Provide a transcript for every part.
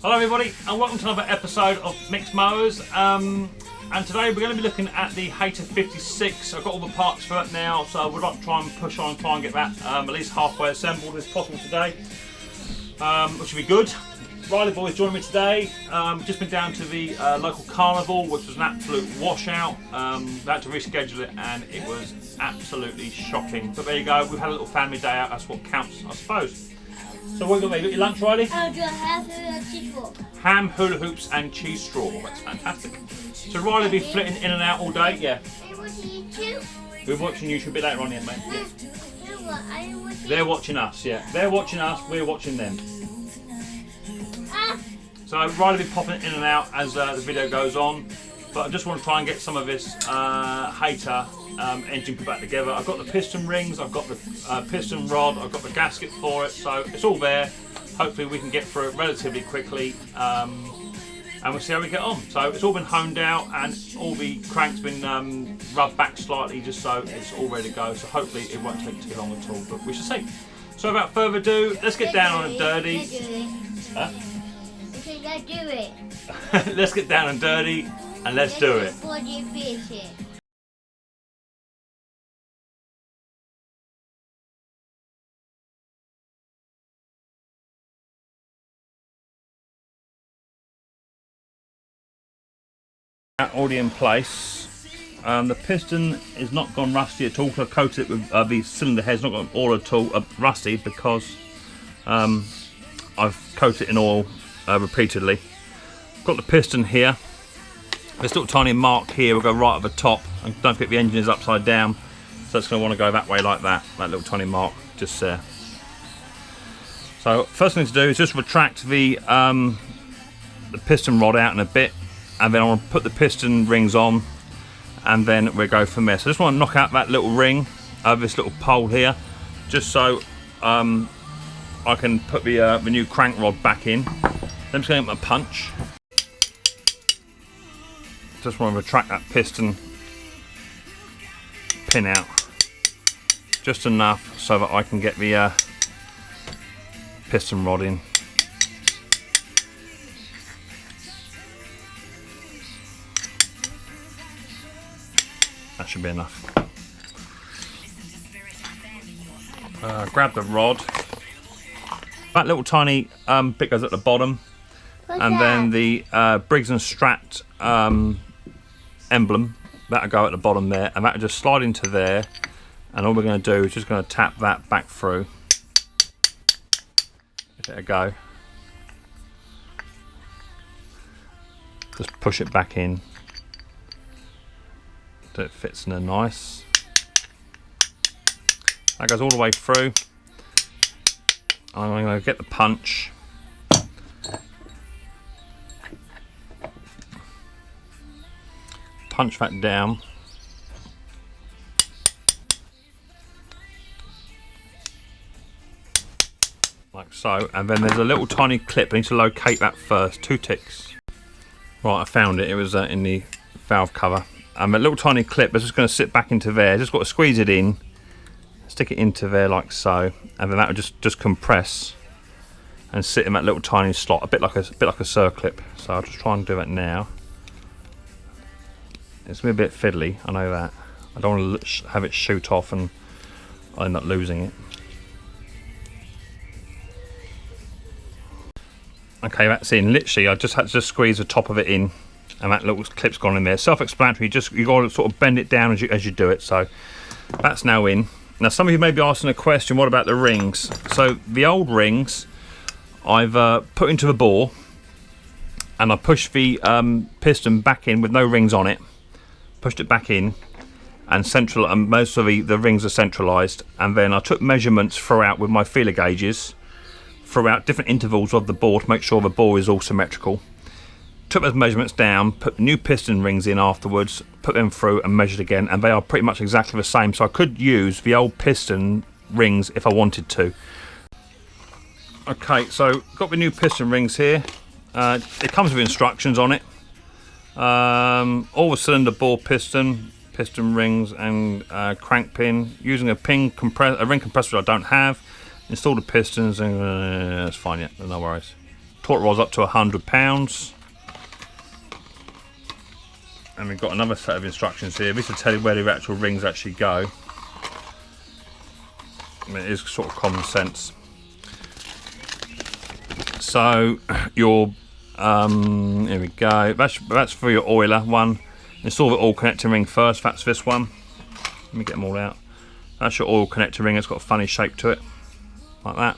Hello everybody and welcome to another episode of Micks Mowers, and today we're going to be looking at the Hayter 56. I've got all the parts for it now, so we'd like to try and push on and try and get that at least halfway assembled as possible today, which will be good. Riley boys joining me today. Just been down to the local carnival, which was an absolute washout. They had to reschedule it and it was absolutely shocking. But there you go, we've had a little family day out, that's what counts I suppose. So what have you got there? You got your lunch, Riley? I'll do a ham, hula, cheese straw. Ham, hula hoops and cheese straw. That's fantastic. So Riley will be flitting in and out all day, yeah. Are you watching you too? We're watching you, should be later on, yeah, mate. Yeah. No, what? Are you watching? They're watching us, yeah. They're watching us, we're watching them. Ah. So Riley will be popping in and out as the video goes on. But I just want to try and get some of this Hayter engine put back together. I've got the piston rings, I've got the piston rod, I've got the gasket for it, so it's all there. Hopefully we can get through it relatively quickly, and we'll see how we get on. So it's all been honed out and all the cranks been rubbed back slightly just so it's all ready to go, so hopefully it won't take too long at all, but we shall see. So without further ado, let's get down and dirty. Huh? Let's do it. Let's get down and dirty and let's do it. Already in place. The piston is not gone rusty at all, because I coated it with the cylinder head's not gone all at all rusty because I've coated it in oil repeatedly. Got the piston here. This little tiny mark here will go right at the top, and don't forget the engine is upside down, so it's going to want to go that way like that. That little tiny mark just there. So first thing to do is just retract the piston rod out in a bit, and then I want to put the piston rings on, and then we'll go from there. So I just want to knock out that little ring of this little pole here, just so I can put the new crank rod back in. Then I'm just going to get my punch. Just want to retract that piston pin out just enough so that I can get the piston rod in. That should be enough. Grab the rod. That little tiny bit goes at the bottom, and then the Briggs and Strat emblem that'll go at the bottom there, and that'll just slide into there. And all we're going to do is just going to tap that back through. Give it a go. Just push it back in so it fits in there nice. That goes all the way through. I'm going to get the punch. Punch that down. Like so. And then there's a little tiny clip. I need to locate that first. 2 ticks. Right, I found it. It was in the valve cover. And a little tiny clip is just going to sit back into there. Just got to squeeze it in. Stick it into there like so, and then that will just compress and sit in that little tiny slot, a bit like a circlip. So I'll just try and do that now. It's gonna be a bit fiddly, I know that. I don't want to have it shoot off and I'll end up losing it. Okay, that's in. Literally, I just had to squeeze the top of it in, and that little clip's gone in there. Self-explanatory. You got to sort of bend it down as you do it. So that's now in. Now some of you may be asking a question, what about the rings? So the old rings I've put into the bore, and I pushed the piston back in with no rings on it. Pushed it back in, and most of the rings are centralised, and then I took measurements throughout with my feeler gauges throughout different intervals of the bore to make sure the bore is all symmetrical. Took those measurements down, put new piston rings in afterwards, put them through and measured again, and they are pretty much exactly the same, so I could use the old piston rings if I wanted to. Okay, so got the new piston rings here. It comes with instructions on it. All the cylinder bore piston rings and crank pin, using a ring compressor I don't have. Install the pistons and that's fine, yeah, no worries. torque rod's up to £100. And we've got another set of instructions here. This will tell you where the actual rings actually go. I mean, it is sort of common sense. So your here we go. That's for your oiler one. Install the oil connector ring first. That's this one. Let me get them all out. That's your oil connector ring. It's got a funny shape to it, like that.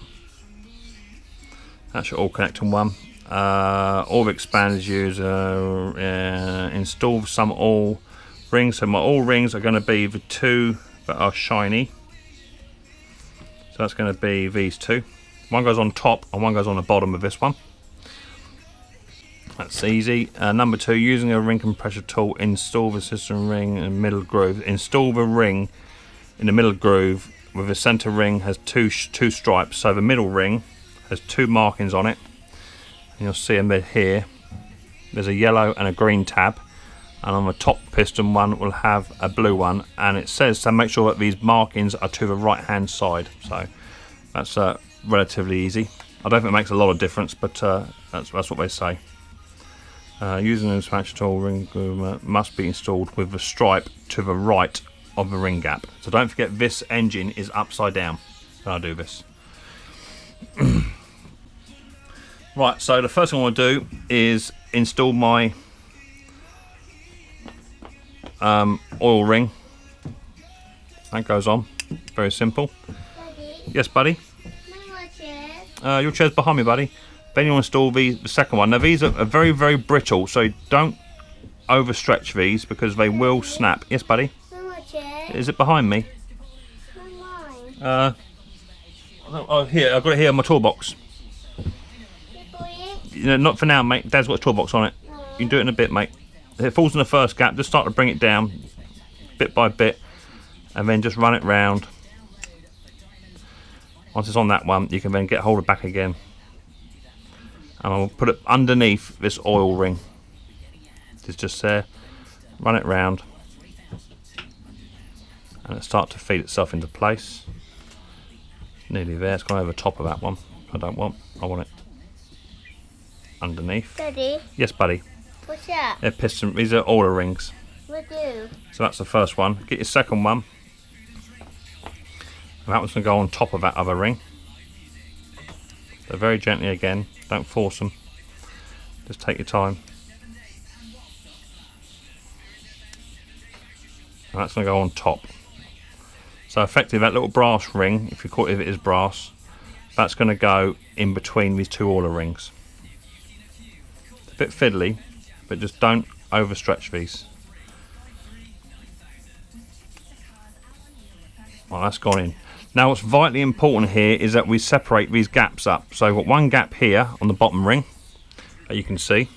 That's your oil connector one. All the expanders use install some oil rings. So my oil rings are going to be the two that are shiny. So that's going to be these two. One goes on top and one goes on the bottom of this one. That's easy. Number 2, using a ring compressor tool, install the system ring in the middle groove. Install the ring in the middle groove with the center ring has two stripes. So the middle ring has 2 markings on it. And you'll see them here. There's a yellow and a green tab. And on the top piston one will have a blue one. And it says to make sure that these markings are to the right hand side. So that's relatively easy. I don't think it makes a lot of difference, but that's what they say. Using an inspection tool, ring groove must be installed with the stripe to the right of the ring gap. So don't forget this engine is upside down when I do this. Right, so the first thing I want to do is install my oil ring. That goes on. Very simple. Daddy, Yes, buddy? my chair. Your chair's behind me, buddy. Then you want to install the second one. Now these are very, very brittle, so don't overstretch these because they will snap. Yes, buddy? My chair. Is it behind me? Mine. Oh, here, I've got it here in my toolbox. You know, not for now, mate. Dad's got a toolbox on it. You can do it in a bit, mate. If it falls in the first gap, just start to bring it down bit by bit and then just run it round. Once it's on that one, you can then get hold of it back again. And I'll put it underneath this oil ring. It's just there. Run it round. And it'll start to feed itself into place. Nearly there. It's gone over the top of that one. I want it underneath. Daddy, Yes, buddy. what's that? They're piston. These are oiler rings. What do? So that's the first one. Get your second one. And that one's going to go on top of that other ring. So very gently again. Don't force them. Just take your time. And that's going to go on top. So effectively that little brass ring, if it is brass, that's going to go in between these 2 oiler rings. It's a bit fiddly, but just don't overstretch these. Well, that's gone in. Now what's vitally important here is that we separate these gaps up. So I've got one gap here on the bottom ring that you can see.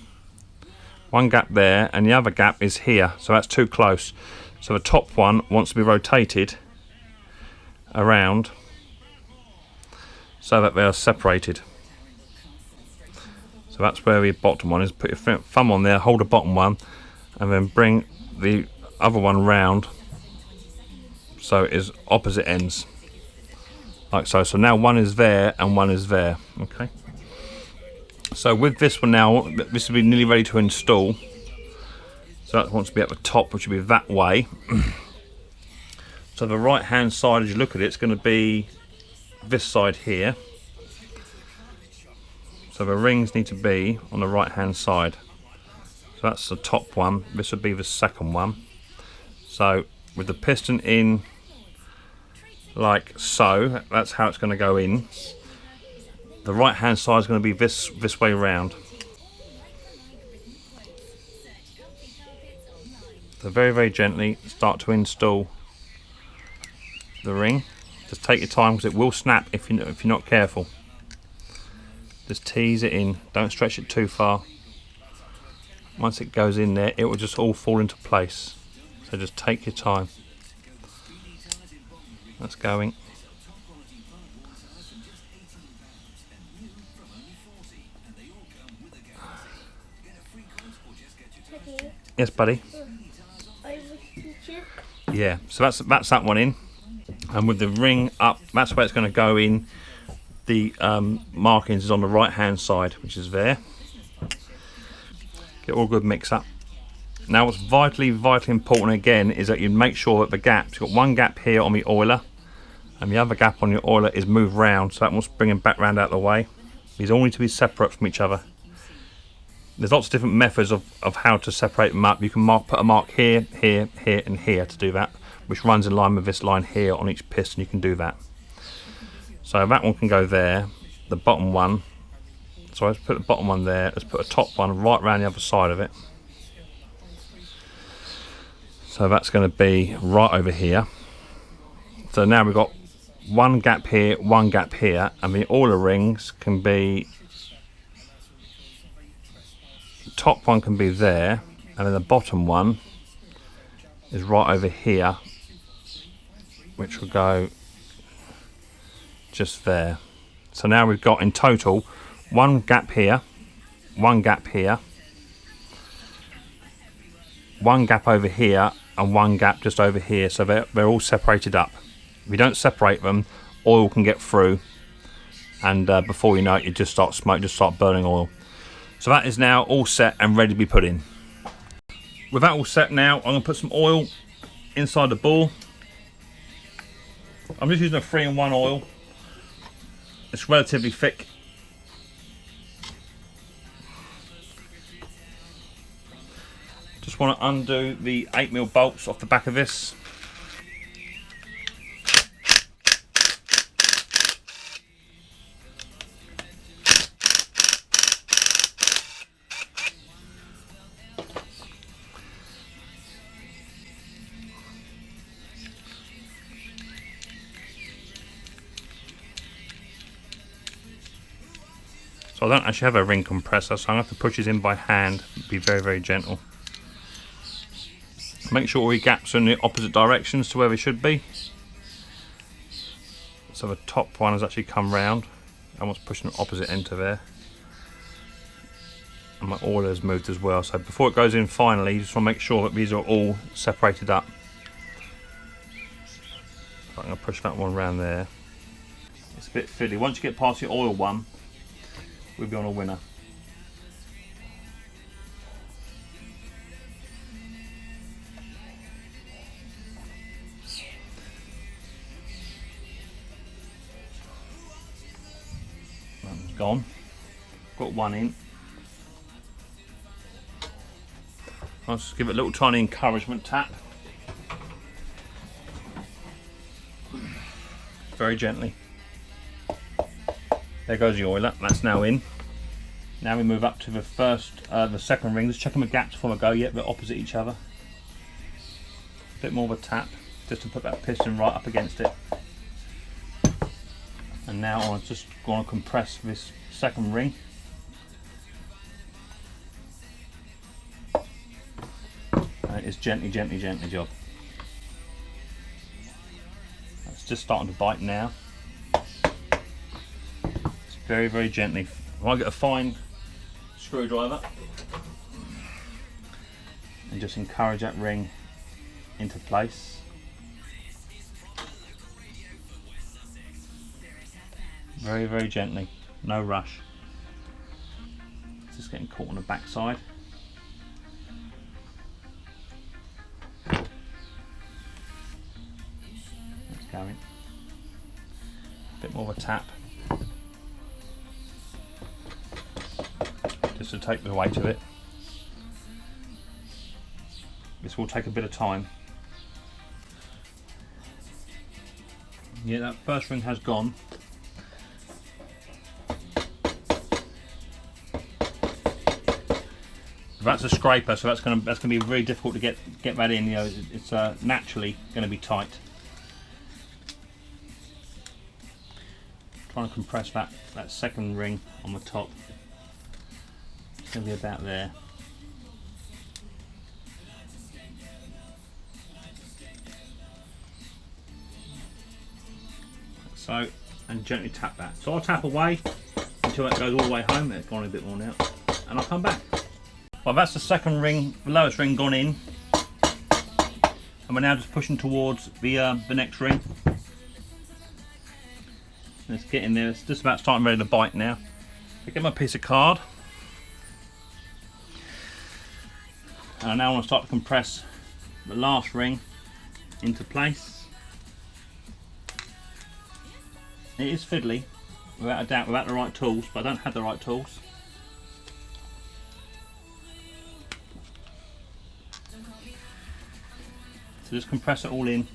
One gap there and the other gap is here. So that's too close. So the top one wants to be rotated around so that they are separated. So that's where the bottom one is. Put your thumb on there, hold the bottom one and then bring the other one round so it is opposite ends. Like so. So now one is there and one is there. Okay. So with this one now, this will be nearly ready to install. So that wants to be at the top, which will be that way. So the right hand side, as you look at it, it's going to be this side here. So the rings need to be on the right hand side. So that's the top one. This would be the second one. So with the piston in like so, that's how it's going to go in. The right hand side is going to be this way round. So very, very gently start to install the ring. Just take your time because it will snap if you're not careful. Just tease it in, don't stretch it too far. Once it goes in there, it will just all fall into place. So just take your time. That's going. Daddy, Yes, buddy. I wish you took. Yeah, so that's that one in. And with the ring up, that's where it's going to go in the markings is on the right hand side, which is there. Get all good mix up. Now what's vitally important again is that you make sure that the gaps, you've got one gap here on the oiler and the other gap on your oiler is moved round, so that must bring them back round out of the way. These all need to be separate from each other. There's lots of different methods of how to separate them up. You can put a mark here, here, here and here to do that, which runs in line with this line here on each piston. You can do that. So that one can go there, the bottom one. So let's put the bottom one there, let's put a top one right around the other side of it. So that's going to be right over here. So now we've got one gap here, one gap here, and the oiler rings can be, the top one can be there, and then the bottom one is right over here, which will go just there. So now we've got in total one gap here, one gap here, one gap over here, and one gap just over here. So they're all separated up. If you don't separate them, oil can get through, and before you know it, you just start smoke, just start burning oil. So that is now all set and ready to be put in. With that all set now, I'm going to put some oil inside the ball. I'm just using a 3-in-1 oil. It's relatively thick. Just want to undo the 8mm bolts off the back of this. So I don't actually have a ring compressor, so I'm going to have to push this in by hand, be very gentle. Make sure all your gaps are in the opposite directions to where they should be. So the top one has actually come round. I was pushing the opposite end to there. And my oiler has moved as well. So before it goes in finally, you just want to make sure that these are all separated up. So I'm going to push that one around there. It's a bit fiddly. Once you get past your oil one, we'll be on a winner. Gone. Got one in. I'll just give it a little tiny encouragement tap. Very gently. There goes the oiler. That's now in. Now we move up to the second ring. Just checking the gaps before I go. Yet they're opposite each other. A bit more of a tap, just to put that piston right up against it. And now I'm just going to compress this second ring. And it's gently job. It's just starting to bite now. It's very gently. I get a fine screwdriver and just encourage that ring into place. Very gently, no rush. Just getting caught on the back side. That's going. A bit more of a tap. Just to take the weight of it. This will take a bit of time. Yeah, that first ring has gone. That's a scraper, so that's going to be very difficult to get that in. You know, it's naturally going to be tight. Trying to compress that second ring on the top. It's going to be about there. So, and gently tap that. So I'll tap away until that goes all the way home. It's gone a bit more now, and I'll come back. Well, that's the second ring, the lowest ring gone in, and we're now just pushing towards the next ring. Let's get in there. It's just about starting ready to bite now. I get my piece of card. And I now want to start to compress the last ring into place. It is fiddly, without a doubt, without the right tools, but I don't have the right tools. So just compress it all in.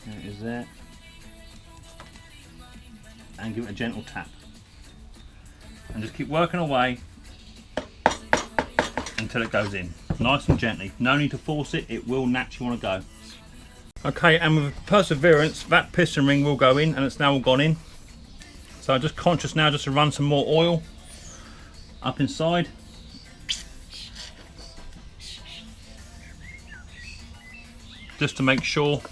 There it is there. And give it a gentle tap. And just keep working away until it goes in. Nice and gently. No need to force it, it will naturally want to go. Okay, and with perseverance, that piston ring will go in, and it's now all gone in. So I'm just conscious now just to run some more oil up inside. Just to make sure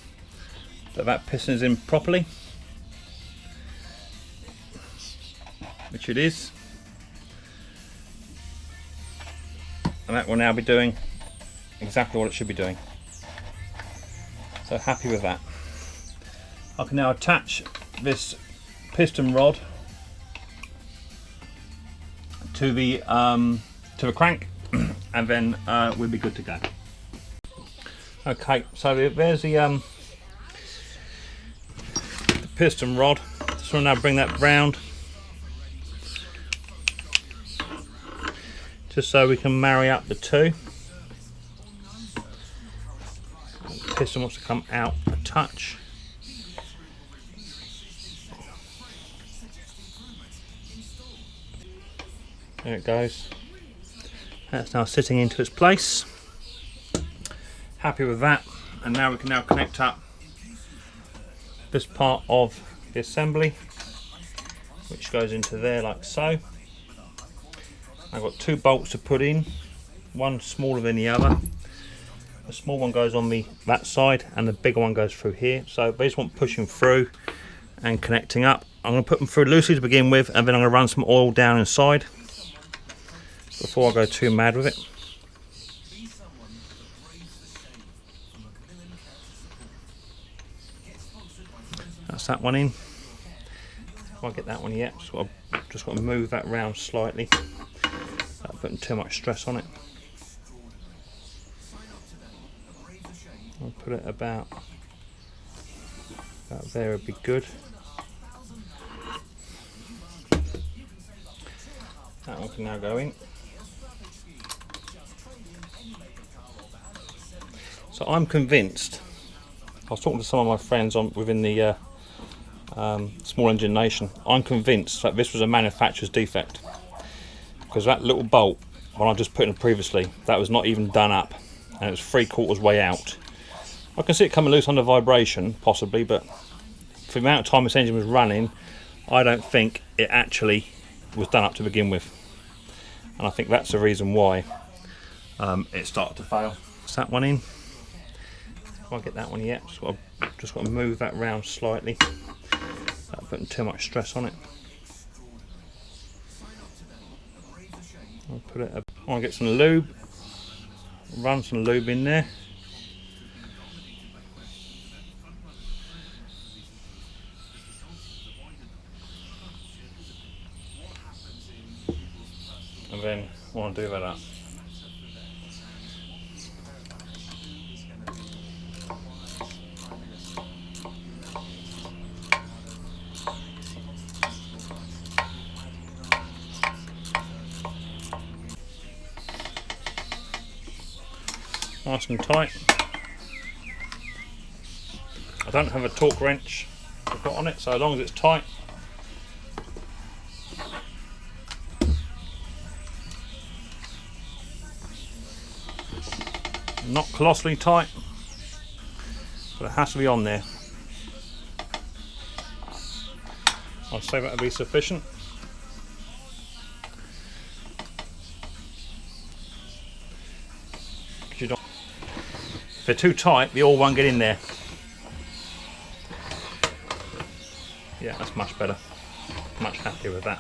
that that piston is in properly. Which it is. And that will now be doing exactly what it should be doing. So happy with that. I can now attach this piston rod to the crank, and then we'll be good to go. Okay, so there's the piston rod. Just want to now bring that round, just so we can marry up the two. The piston wants to come out a touch. There it goes. That's now sitting into its place. Happy with that. And now we can now connect up this part of the assembly, which goes into there like so. I've got two bolts to put in, one smaller than the other. The small one goes on that side and the bigger one goes through here. So they just want pushing through and connecting up. I'm going to put them through loosely to begin with, and then I'm going to run some oil down inside before I go too mad with it. That's that one in. Can't get that one yet. Just got to move that round slightly. Not putting too much stress on it. I'll put it about there would be good. That one can now go in. So I'm convinced. I was talking to some of my friends within the Small Engine Nation. I'm convinced that this was a manufacturer's defect, because that little bolt, when I just put in previously, that was not even done up, and it was 3/4 way out. I can see it coming loose under vibration, possibly, but for the amount of time this engine was running, I don't think it actually was done up to begin with, and I think that's the reason why it started to fail. Is that one in? Can't get that one yet. Just got to move that round slightly. Not putting too much stress on it. I'll put it. I want to get some lube. Run some lube in there. And then I want to do that up. Nice and tight. I don't have a torque wrench to put on it, so as long as it's tight. Not colossally tight, but it has to be on there. I'll say that will be sufficient. If they're too tight, the oil won't get in there. Yeah, that's much better. Much happier with that.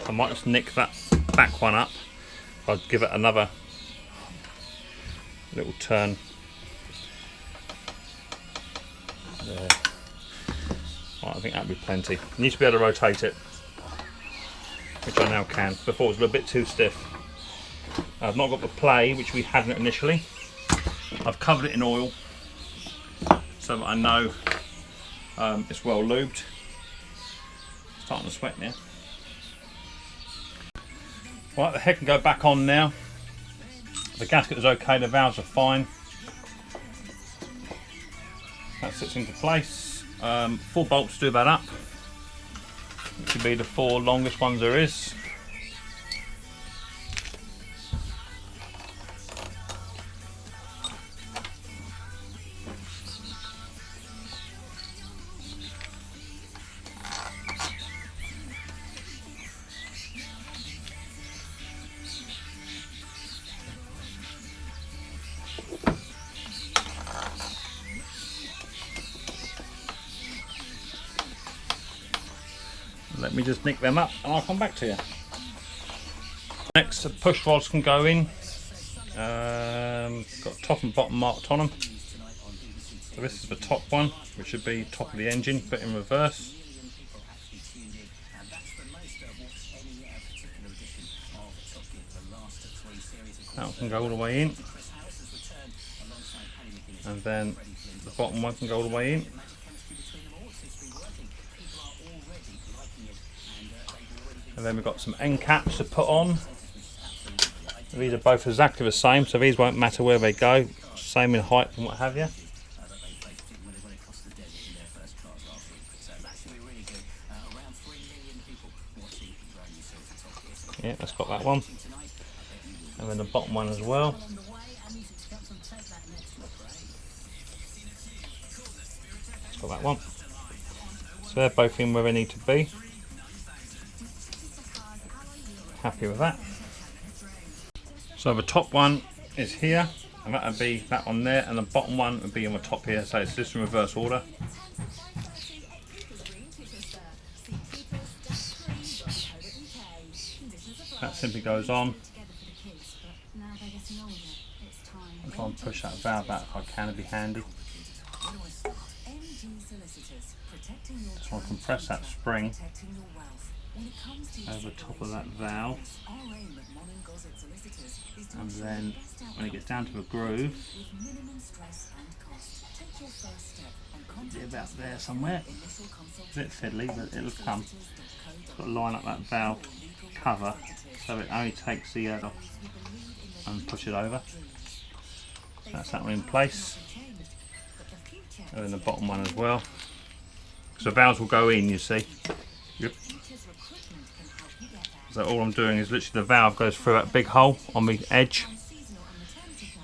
I might just nick that back one up I'll give it another little turn there. Right, I think that'll be plenty. You need to be able to rotate it, which I now can. Before it was a little bit too stiff. I've not got the play, which we hadn't initially. I've covered it in oil so that I know it's well lubed. It's starting to sweat now. Right, the head can go back on now. The gasket is okay, the valves are fine. That sits into place. 4 bolts do that up. It should be the 4 longest ones there is. Let me just nick them up and I'll come back to you. Next, the push rods can go in. Got top and bottom marked on them. So this is the top one, which should be top of the engine, but in reverse. That one can go all the way in. And then the bottom one can go all the way in. And then we've got some end caps to put on. These are both exactly the same, so these won't matter where they go. Same in height and what have you. Yeah, that's got that one. And then the bottom one as well. It's got that one. So they're both in where they need to be. Happy with that. So the top one is here, and that would be that one there, and the bottom one would be on the top here, so it's just in reverse order. That simply goes on. I'll try and push that valve out if I can, it'd be handy. Just want to compress that spring over top of that valve, and then when it gets down to the groove, be about there somewhere. A bit fiddly, but it'll come. Got to line up that valve cover so it only takes the air off and push it over. So that's that one in place, and then the bottom one as well. So the valves will go in, you see. Yep. So all I'm doing is literally the valve goes through that big hole on the edge.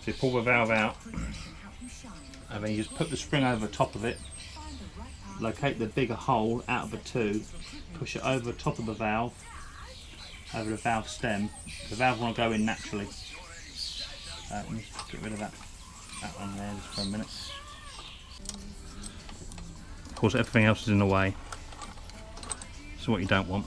So you pull the valve out, and then you just put the spring over the top of it, locate the bigger hole out of the two, push it over the top of the valve, over the valve stem. The valve want to go in naturally. Let me just get rid of that one there just for a minute. Of course everything else is in the way, so what you don't want.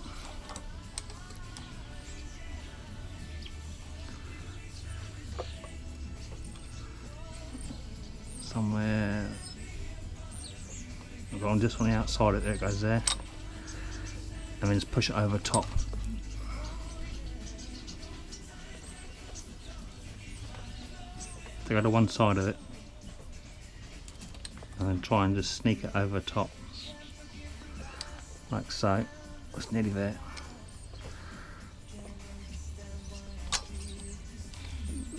Somewhere, I've gone just on the outside of it, there it goes there, and then just push it over top. Take out to one side of it, and then try and just sneak it over top, like so. It's nearly there.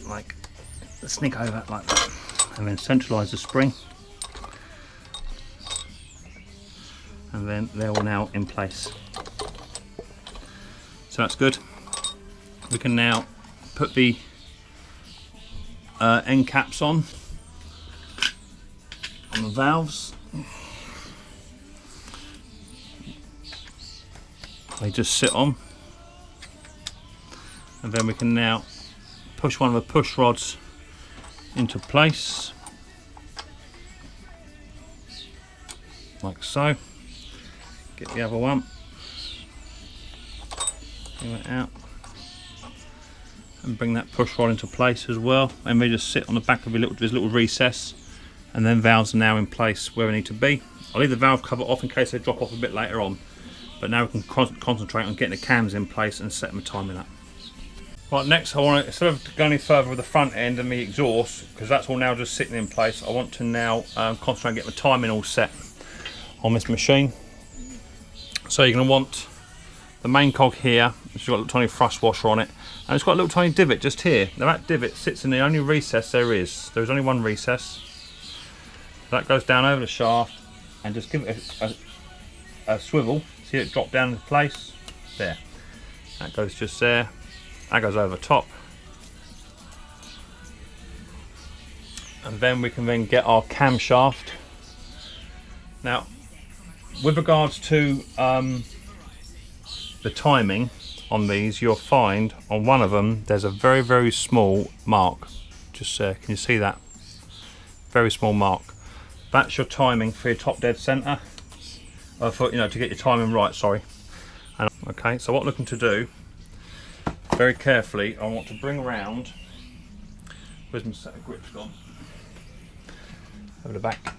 Like, sneak over like that. And then centralise the spring, and then they're all now in place. So that's good. We can now put the end caps on the valves. They just sit on, and then we can now push one of the push rods into place, like so. Get the other one, bring it out, and bring that push rod into place as well, and they just sit on the back of his little recess, and then valves are now in place where they need to be. I'll leave the valve cover off in case they drop off a bit later on, but now we can concentrate on getting the cams in place and setting the timing up. Right, next I want to, instead of going any further with the front end and the exhaust, because that's all now just sitting in place, I want to now concentrate on getting the timing all set on this machine. So you're going to want the main cog here, which has got a little tiny thrust washer on it, and it's got a little tiny divot just here. Now that divot sits in the only recess there is. There's only one recess. That goes down over the shaft, and just give it a swivel. See it drop down into place? There. That goes just there. That goes over top. And then we can then get our camshaft. Now, with regards to the timing on these, you'll find on one of them there's a very, very small mark. Just can you see that? Very small mark. That's your timing for your top dead centre. For, you know, to get your timing right, sorry. And, okay, so what I'm looking to do, very carefully, I want to bring around, where's my set of grips gone? Over the back.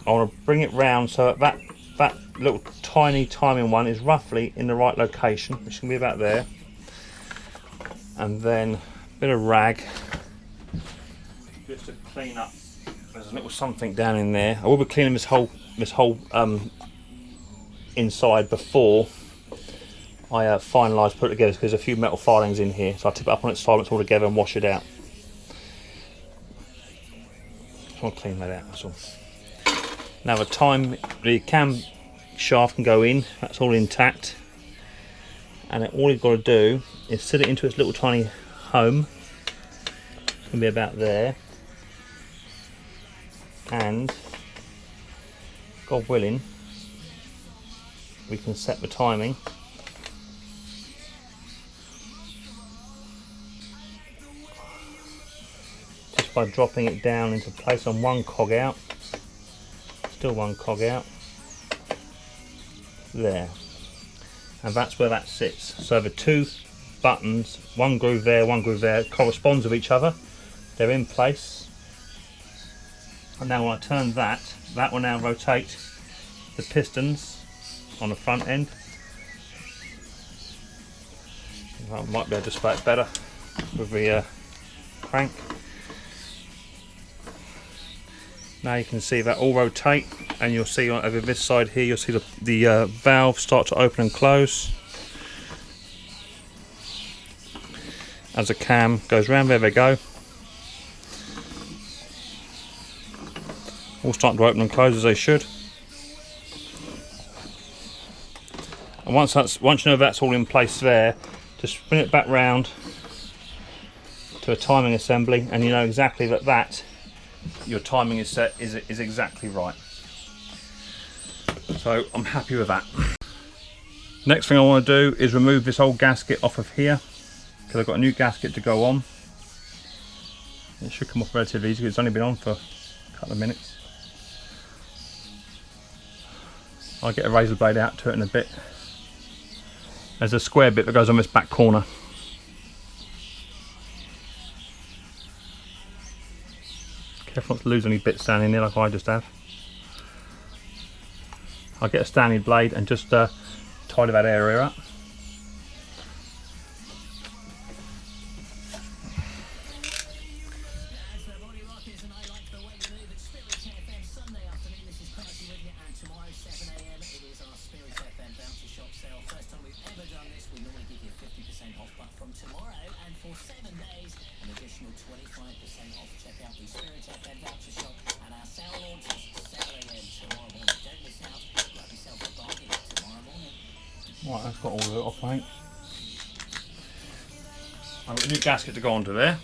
I want to bring it round so that little tiny timing one is roughly in the right location, which can be about there. And then a bit of rag, just to clean up. There's a little something down in there. I will be cleaning this whole inside before I finalise, put it together, because there's a few metal filings in here, so I'll tip it up on its side, it's all together, and wash it out. Just want to clean that out, that's all. Now the cam shaft can go in, that's all intact, and then all you've got to do is sit it into its little tiny home. It's going to be about there, and God willing, we can set the timing. Just by dropping it down into place on one cog out. Still one cog out. There. And that's where that sits. So the two buttons, one groove there, corresponds with each other. They're in place. And now when I turn that will now rotate the pistons on the front end. I might be able to display it better with the crank. Now you can see that all rotate, and you'll see over this side here, you'll see the valve start to open and close as the cam goes round. There they go. All starting to open and close as they should. And once you know that's all in place there, just spin it back round to a timing assembly, and you know exactly that your timing is set is exactly right. So I'm happy with that. Next thing I want to do is remove this old gasket off of here, because I've got a new gasket to go on. It should come off relatively easy, it's only been on for a couple of minutes. I'll get a razor blade out to it in a bit. There's a square bit that goes on this back corner. Careful not to lose any bits down in there like I just have. I'll get a Stanley blade and just tidy that area up. Right, that's got all of it off, mate. I've got a new gasket to go onto there.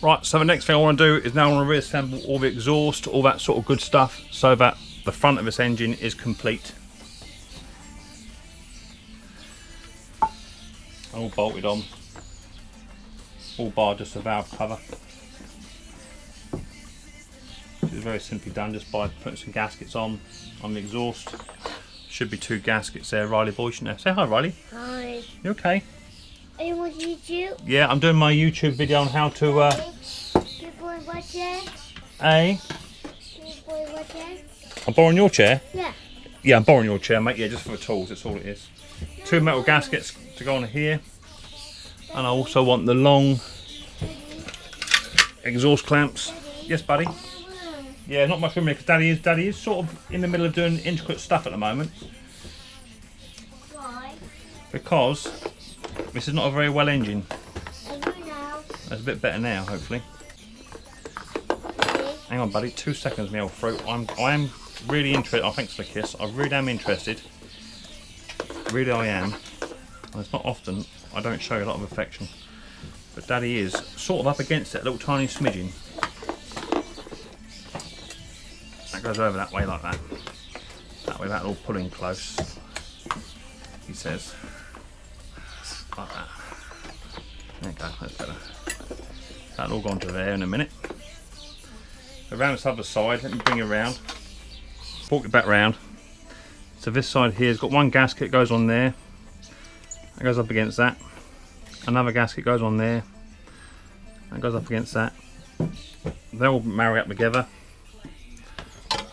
Right, so the next thing I want to do is now I want to reassemble all the exhaust, all that sort of good stuff, so that the front of this engine is complete. All bolted on. All bar just a valve cover. Which is very simply done just by putting some gaskets on the exhaust. Should be two gaskets there. Riley boy, shouldn't there? Say hi, Riley. Hi. You okay? Are you on YouTube? Yeah, I'm doing my YouTube video on how to, Good boy, watch it. A. Good boy, watch it. I'm borrowing your chair? Yeah. Yeah, I'm borrowing your chair, mate. Yeah, just for the tools, that's all it is. 2 metal gaskets to go on here. And I also want the long exhaust clamps. Yes, buddy? Yeah, not much room here because Daddy is sort of in the middle of doing intricate stuff at the moment. Why? Because this is not a very well engine. I do now. That's a bit better now, hopefully. Hang on, buddy. 2 seconds, me old fruit. I'm really interested. Oh, thanks for the kiss. I really am interested. Really, I am. And it's not often I don't show you a lot of affection, but Daddy is sort of up against it, a little tiny smidgen. That goes over that way like that. That way, that all pulling close. He says, like that. There you go. That's better. That'll all go onto there in a minute. Around this other side, let me bring you around. Walk it back round. So this side here has got one gasket goes on there. That goes up against that. Another gasket goes on there. That goes up against that. They all marry up together.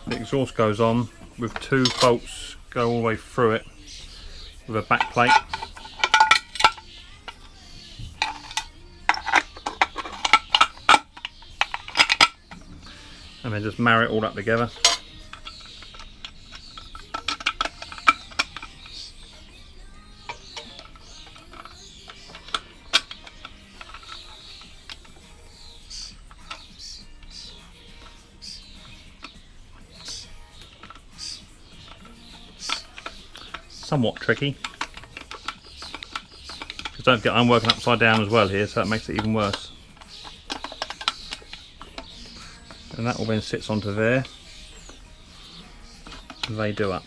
The exhaust goes on with 2 bolts go all the way through it with a back plate. And then just marry it all up together. Somewhat tricky. Because don't forget I'm working upside down as well here, so that makes it even worse. And that all then sits onto there. They do up.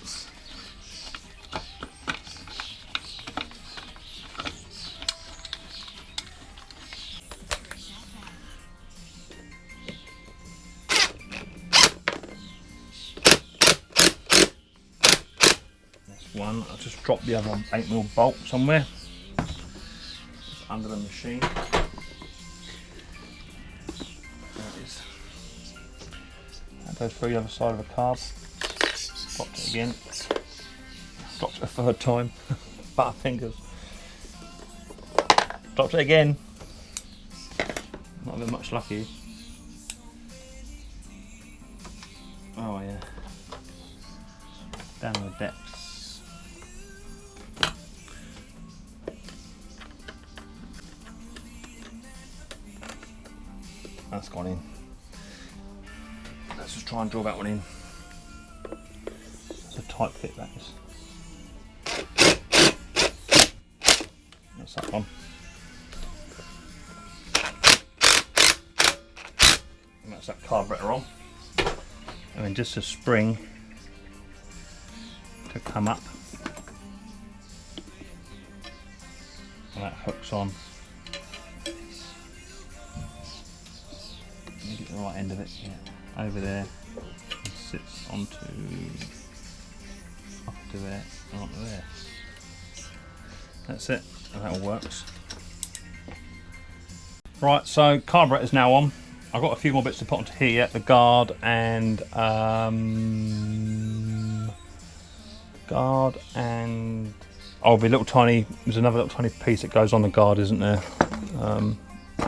One, I'll just drop the other 8mm bolt somewhere. It's under the machine. There it is. That goes through the other side of the carb. Dropped it again. Dropped it a 3rd time. Butterfingers. Dropped it again. Not been much lucky. Oh yeah. Down in the depths. That's gone in. Let's just try and draw that one in. It's a tight fit, that is. That's that one. And that's that carburetor on. And then just a spring to come up. And that hooks on. Get the right end of it, yeah, over there, and sits onto up to there and onto there. That's it, and that all works. Right, so carburetor's now on. I've got a few more bits to put onto here, the guard and oh, there'll be a little tiny. There's another little tiny piece that goes on the guard, isn't there?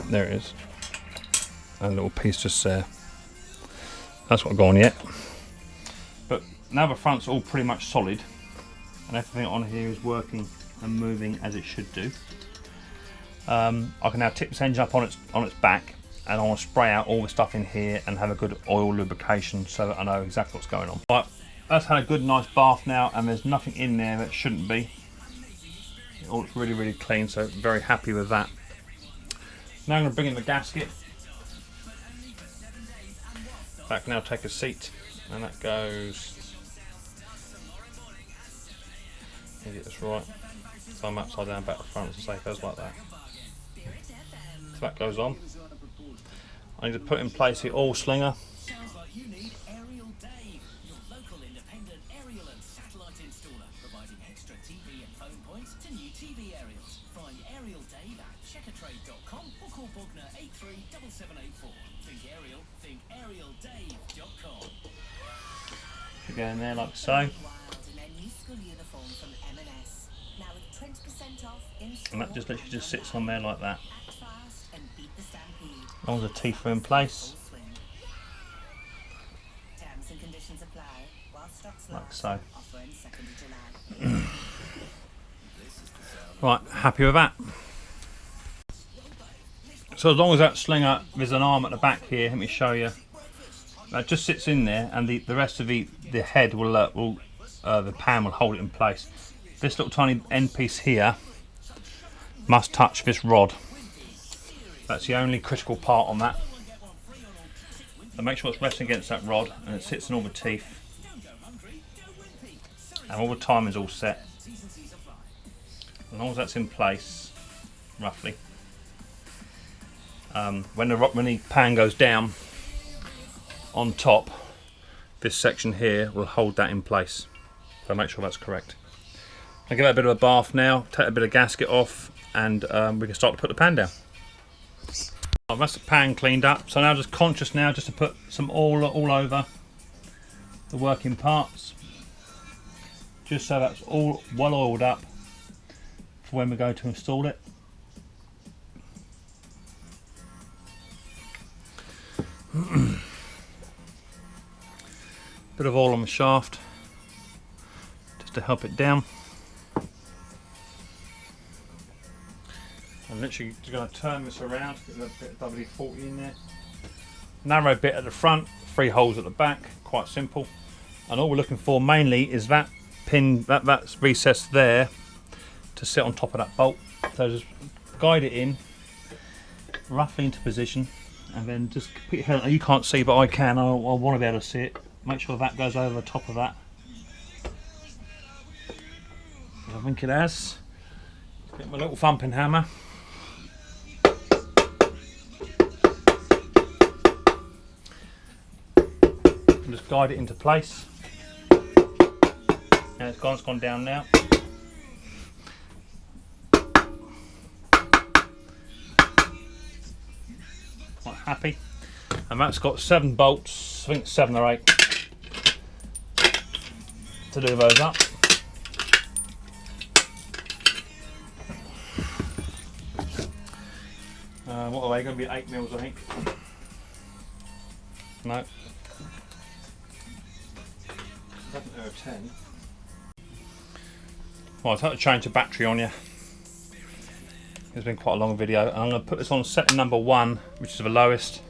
There it is. A little piece just there. That's not gone yet. But now the front's all pretty much solid and everything on here is working and moving as it should do. I can now tip this engine up on its back, and I want to spray out all the stuff in here and have a good oil lubrication so that I know exactly what's going on. Right, that's had a good nice bath now, and there's nothing in there that shouldn't be. It all looks really, really clean, so very happy with that. Now I'm going to bring in the gasket. That can now take a seat, and that goes. Let me get this right. So I'm upside down, back to front, so it goes like that. So that goes on. I need to put in place the oil slinger. going there like so. And that just literally just sits on there like that. As long as the teeth are in place. Like so. Right, happy with that. So as long as that slinger, there's an arm at the back here, let me show you. That just sits in there, and the rest of the head will the pan will hold it in place. This little tiny end piece here must touch this rod. That's the only critical part on that. So make sure it's resting against that rod and it sits in all the teeth. And all the timing's all set. As long as that's in place, roughly. When the pan goes down on top, this section here will hold that in place. So make sure that's correct. I'll give it a bit of a bath now, take a bit of gasket off, and we can start to put the pan down. That's the pan cleaned up, so now just conscious now just to put some oil all over the working parts, just so that's all well oiled up for when we go to install it. Bit of oil on the shaft just to help it down. I'm literally just going to turn this around, get a bit of WD-40 in there. Narrow bit at the front, 3 holes at the back, quite simple. And all we're looking for mainly is that pin, that's recessed there to sit on top of that bolt. So just guide it in, roughly into position, and then just put your hand, you can't see but I can, I want to be able to see it. Make sure that goes over the top of that. I think it has. Get my little thumping hammer. And just guide it into place. And it's gone down now. Quite happy. And that's got 7 bolts, I think 7 or 8 to do those up. What are they going to be? 8 mils, I think. No. I think they're 10. Well, I've had to change the battery on you. It's been quite a long video. I'm going to put this on setting number 1, which is the lowest.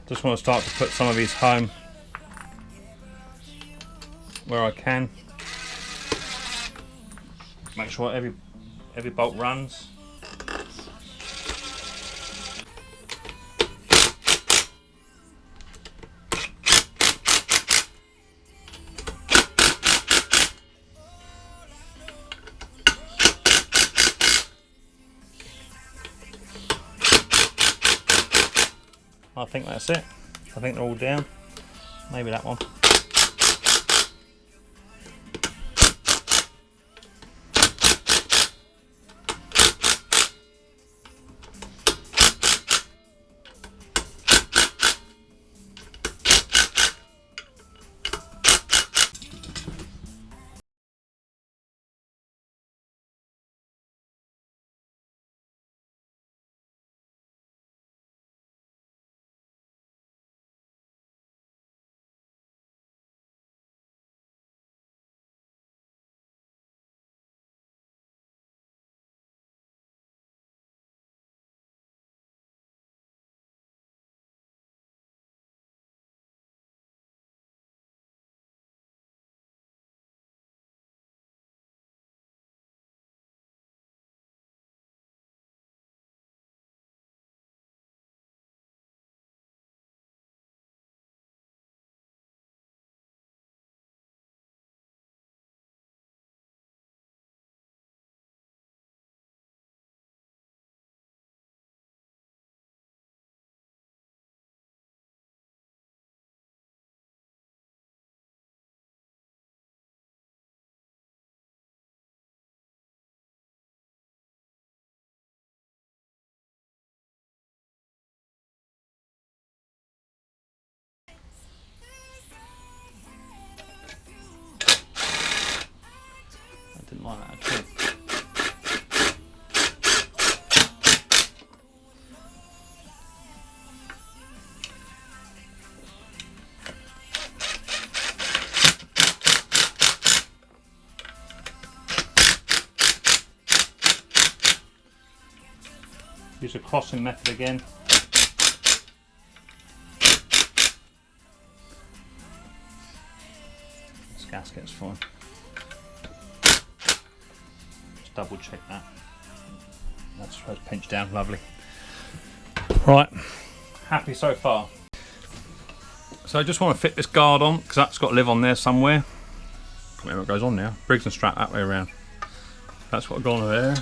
Just want to start to put some of these home where I can. Make sure every bolt runs. I think that's it. I think they're all down. Maybe that one. like that at all. Use a crossing method again. This gasket's fine. Just double check that. That's supposed to pinch down, lovely. Right, happy so far. So I just want to fit this guard on because that's got to live on there somewhere. Where it goes on now. Briggs and strap that way around. That's what I've gone there.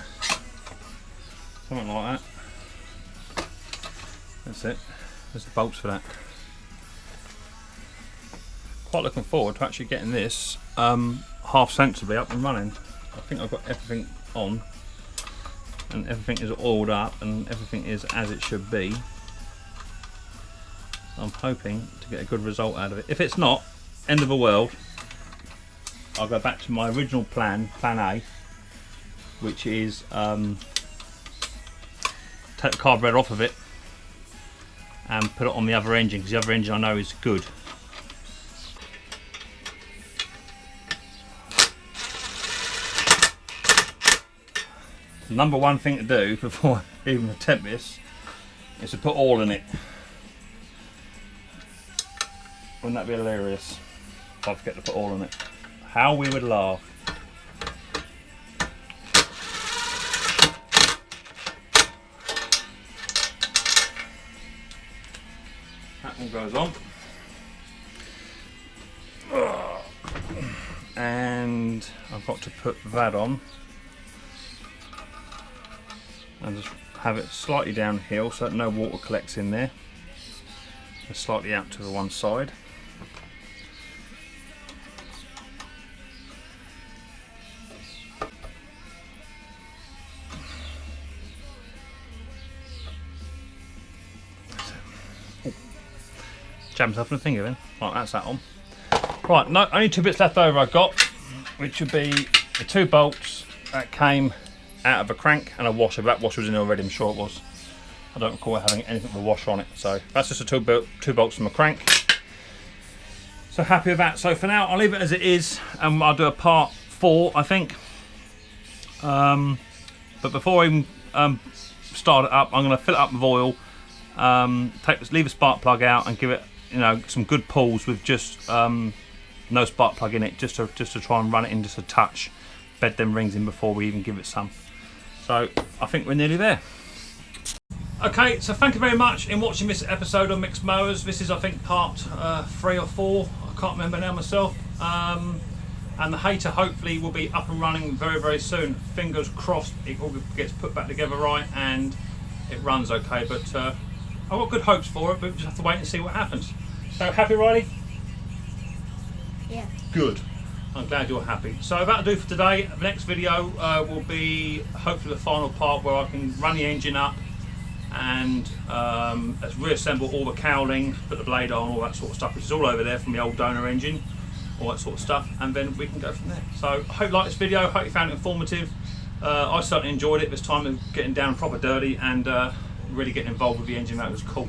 Something like that. That's it. There's the bolts for that. Quite looking forward to actually getting this half sensibly up and running. I think I've got everything on and everything is oiled up and everything is as it should be. I'm hoping to get a good result out of it. If it's not, end of the world. I'll go back to my original plan, plan A, which is take the carburetor off of it and put it on the other engine, because the other engine I know is good. The number one thing to do before I even attempt this is to put oil in it. Wouldn't that be hilarious if I forget to put oil in it? How we would laugh. That one goes on. And I've got to put that on. And just have it slightly downhill so that no water collects in there. Just slightly out to the one side. Jab myself in the finger then. Right, that's that on. Right, no, only two bits left over I've got, which would be the two bolts that came out of a crank and a washer. That washer was in already, I'm sure it was. I don't recall having anything with a washer on it. So that's just the two bolts from a crank. So happy with that. So for now, I'll leave it as it is and I'll do a part 4, I think. But before I even start it up, I'm going to fill it up with oil, leave a spark plug out and give it, you know, some good pulls with just no spark plug in it, just to try and run it in just a touch, bed them rings in before we even give it some. So I think we're nearly there. Okay, so thank you very much in watching this episode of Micks Mowers. This is, I think, part 3 or 4. I can't remember now myself. And the Hayter hopefully will be up and running very, very soon. Fingers crossed it all gets put back together right and it runs okay. But I've got good hopes for it, but we just have to wait and see what happens. So happy, Riley? Yeah. Good. I'm glad you're happy. So that'll do for today. The next video will be hopefully the final part where I can run the engine up and let's reassemble all the cowling, put the blade on, all that sort of stuff, which is all over there from the old donor engine, all that sort of stuff, and then we can go from there. So I hope you liked this video, hope you found it informative. I certainly enjoyed it this time of getting down proper dirty and really getting involved with the engine. That was cool.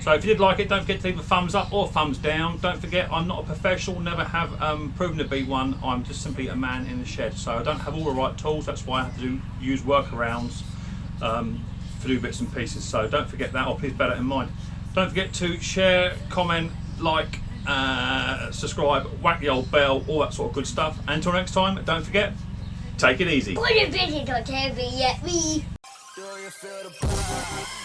So if you did like it, don't forget to leave a thumbs up or thumbs down. Don't forget, I'm not a professional, never have proven to be one. I'm just simply a man in the shed. So I don't have all the right tools. That's why I have to use workarounds to do bits and pieces. So don't forget that, or please bear that in mind. Don't forget to share, comment, like, subscribe, whack the old bell, all that sort of good stuff. And until next time, don't forget, take it easy. Put a visit on TV yet, me. Do you feel the